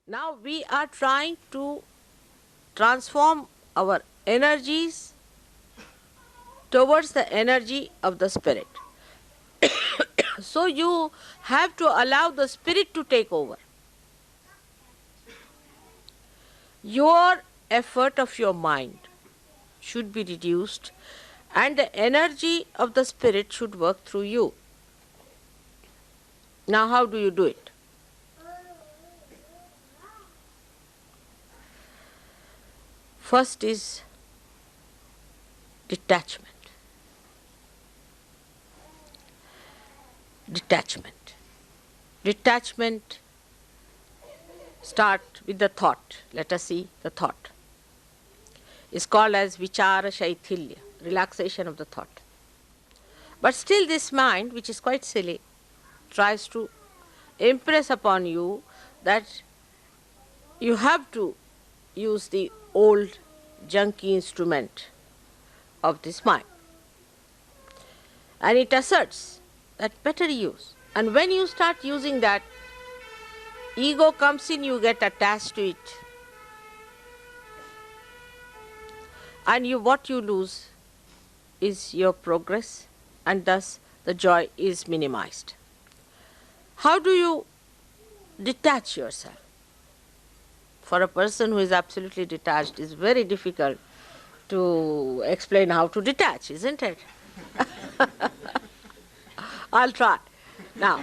Now we are trying to transform our energies towards the energy of the spirit. So you have to allow the spirit to take over. Your effort of your mind should be reduced and the energy of the spirit should work through you. Now, how do you do it? First is detachment. Detachment. Detachment start with the thought. Let us see the thought. It's called as vichara shaithilya, relaxation of the thought. But still this mind, which is quite silly, tries to impress upon you that you have to use the old junky instrument of this mind. And it asserts that better use. And when you start using that, ego comes in, you get attached to it. And what you lose is your progress, and thus the joy is minimized. How do you detach yourself? For a person who is absolutely detached, it's very difficult to explain how to detach, isn't it? I'll try. Now,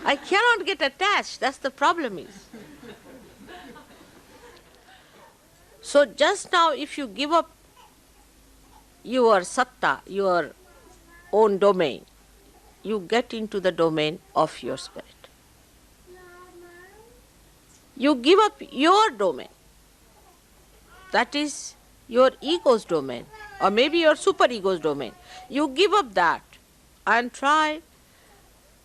I cannot get attached, that's the problem is. So just now if you give up your satta, your own domain, you get into the domain of your spirit. You give up your domain, that is your ego's domain, or maybe your superego's domain. You give up that and try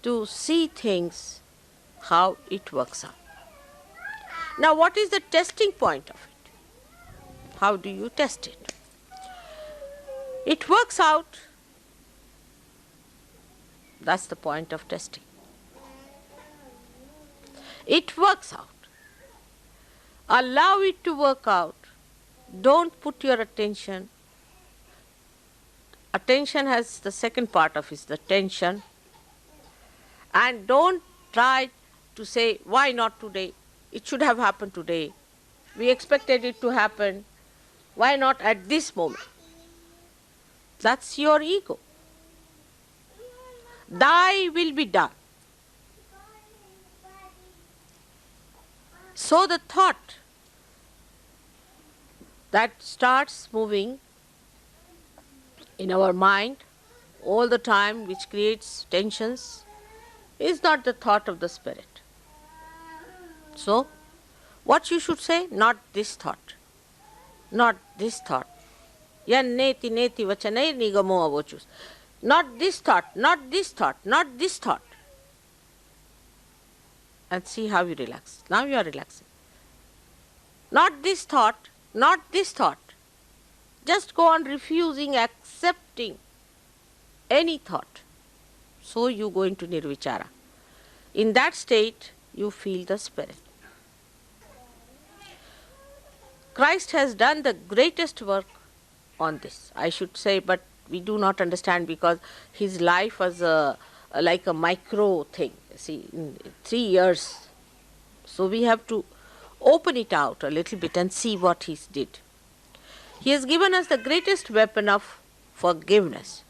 to see things how it works out. Now, what is the testing point of it? How do you test it? It works out. That's the point of testing. It works out. Allow it to work out. Don't put your attention. Attention has the second part of it, the tension. And don't try to say, why not today? It should have happened today. We expected it to happen. Why not at this moment? That's your ego. Thy will be done. So the thought that starts moving in our mind all the time, which creates tensions, is not the thought of the spirit. So, what you should say? Not this thought. Not this thought. Yan neti neti vachanai nigamo avochus. Not this thought, not this thought, not this thought. And see how you relax. Now you are relaxing. Not this thought, not this thought. Just go on refusing, accepting any thought. So you go into nirvichara. In that state, you feel the spirit. Christ has done the greatest work on this, I should say, but we do not understand because his life was like a micro thing. See, in 3 years. So we have to open it out a little bit and see what he did. He has given us the greatest weapon of forgiveness.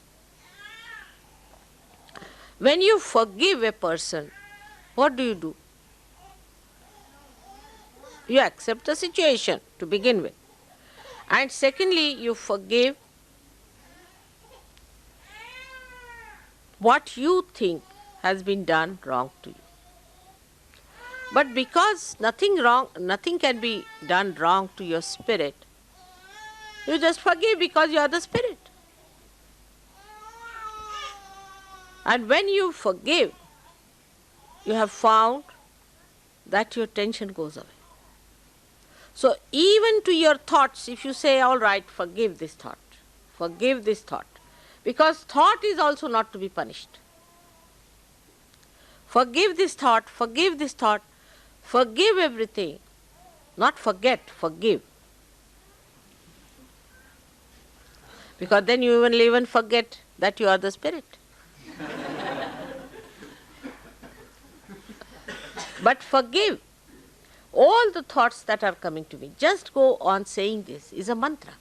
When you forgive a person, what do? You accept the situation to begin with. And secondly, you forgive what you think has been done wrong to you. But because nothing can be done wrong to your spirit, you just forgive because you are the spirit. And when you forgive, you have found that your tension goes away. So even to your thoughts, if you say, all right, forgive this thought, because thought is also not to be punished. Forgive this thought, Forgive everything. Not forget, forgive. Because then you will even forget that you are the spirit. But forgive all the thoughts that are coming to me. Just go on saying this is a mantra.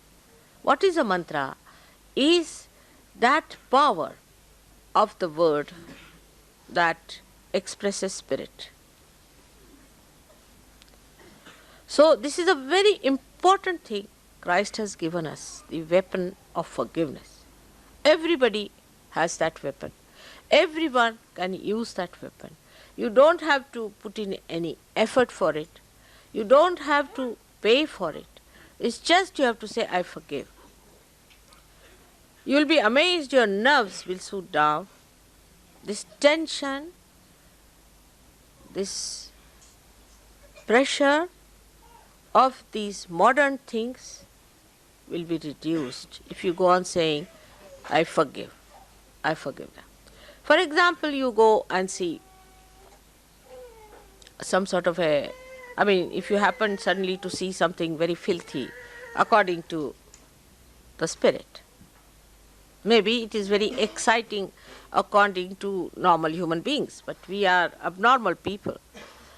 What is a mantra? Is that power of the word that expresses spirit. So this is a very important thing Christ has given us, the weapon of forgiveness. Everybody has that weapon. Everyone can use that weapon. You don't have to put in any effort for it. You don't have to pay for it. It's just you have to say, I forgive. You will be amazed, your nerves will soothe down. This tension, this pressure of these modern things will be reduced if you go on saying, I forgive. I forgive them. For example, you go and see some sort of if you happen suddenly to see something very filthy according to the spirit. Maybe it is very exciting according to normal human beings, but we are abnormal people.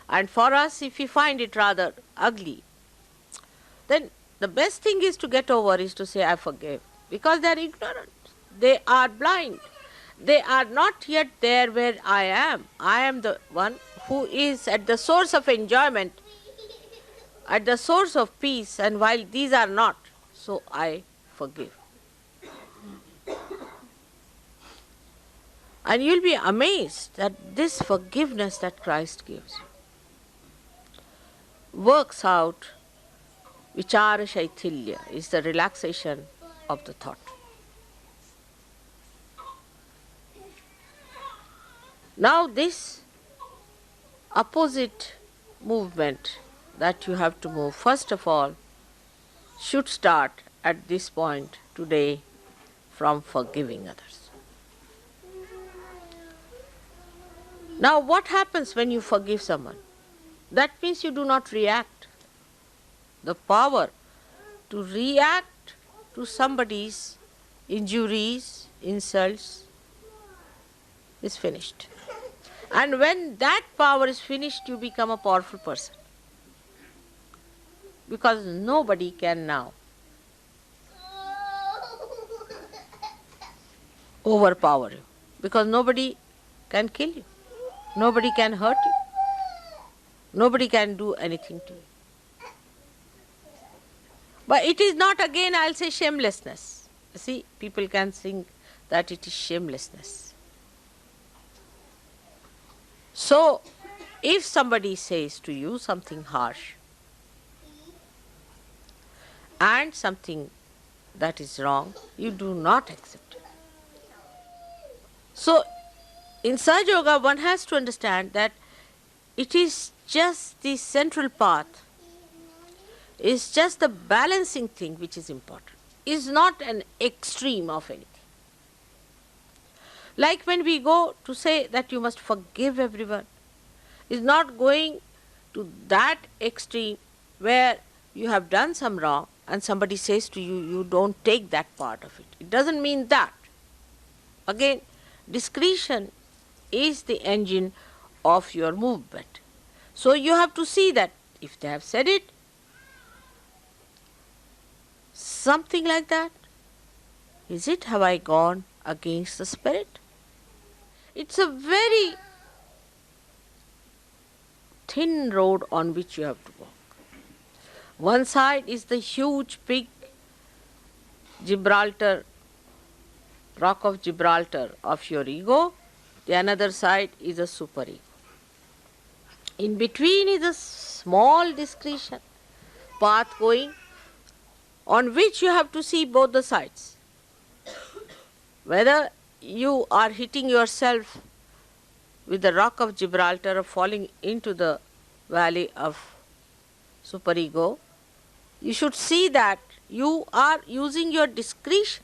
And for us, if we find it rather ugly, then the best thing is to get over is to say, I forgive. Because they are ignorant. They are blind. They are not yet there where I am. I am the one who is at the source of enjoyment, at the source of peace, and while these are not, so I forgive. And you'll be amazed that this forgiveness that Christ gives you works out. Vichara Shaithilya is the relaxation of the thought. Now this opposite movement that you have to move, first of all, should start at this point today from forgiving others. Now what happens when you forgive someone? That means you do not react. The power to react to somebody's injuries, insults is finished. And when that power is finished, you become a powerful person. Because nobody can now overpower you. Because nobody can kill you. Nobody can hurt you. Nobody can do anything to you. But it is not, again, I'll say, shamelessness. See, people can think that it is shamelessness. So, if somebody says to you something harsh and something that is wrong, you do not accept it. So, in Sahaja Yoga, one has to understand that it is just the central path, is just the balancing thing which is important, is not an extreme of anything. Like when we go to say that you must forgive everyone, is not going to that extreme where you have done some wrong and somebody says to you, you don't take that part of it. It doesn't mean that. Again, discretion is the engine of your movement. So you have to see that if they have said it, something like that, is it, have I gone against the spirit? It's a very thin road on which you have to walk. One side is the huge, big Gibraltar, rock of Gibraltar of your ego. The another side is a superego. In between is a small discretion path going on which you have to see both the sides. Whether you are hitting yourself with the rock of Gibraltar or falling into the valley of superego, you should see that you are using your discretion